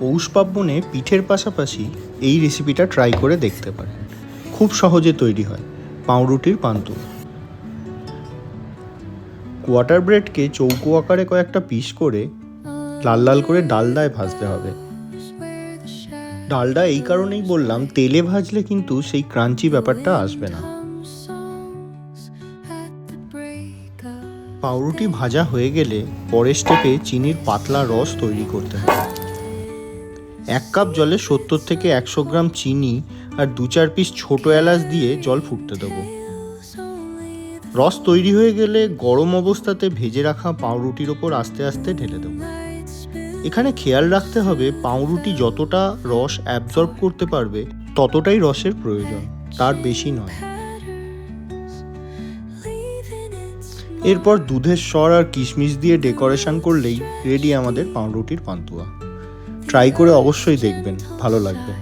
পৌষ পার্বণে পিঠের পাশাপাশি এই রেসিপিটা ট্রাই করে দেখতে পারেন। খুব সহজে তৈরি হয় পাউরুটির পান্তুয়া। কোয়াটার ব্রেডকে চৌকো আকারে কয়েকটা পিস করে লাল লাল করে ডালডায় ভাজতে হবে। ডালডা এই কারণেই বললাম, তেলে ভাজলে কিন্তু সেই ক্রাঞ্চি ব্যাপারটা আসবে না। পাউরুটি ভাজা হয়ে গেলে পরের স্টেপে চিনির পাতলা রস তৈরি করতে হবে। 1 কাপ জলে 70 থেকে 100 গ্রাম চিনি আর 2-4 পিস ছোট এলাচ দিয়ে জল ফুটতে দেবো। রস তৈরি হয়ে গেলে গরম অবস্থাতে ভেজে রাখা পাউরুটির ওপর আস্তে আস্তে ঢেলে দেবো। এখানে খেয়াল রাখতে হবে পাউরুটি যতটা রস অ্যাবজর্ব করতে পারবে ততটাই রসের প্রয়োজন, তার বেশি নয়। এরপর দুধের স্বর আর কিশমিশ দিয়ে ডেকোরেশন করলেই রেডি আমাদের পাউরুটির পান্তুয়া। ট্রাই করে অবশ্যই দেখবেন, ভালো লাগবে।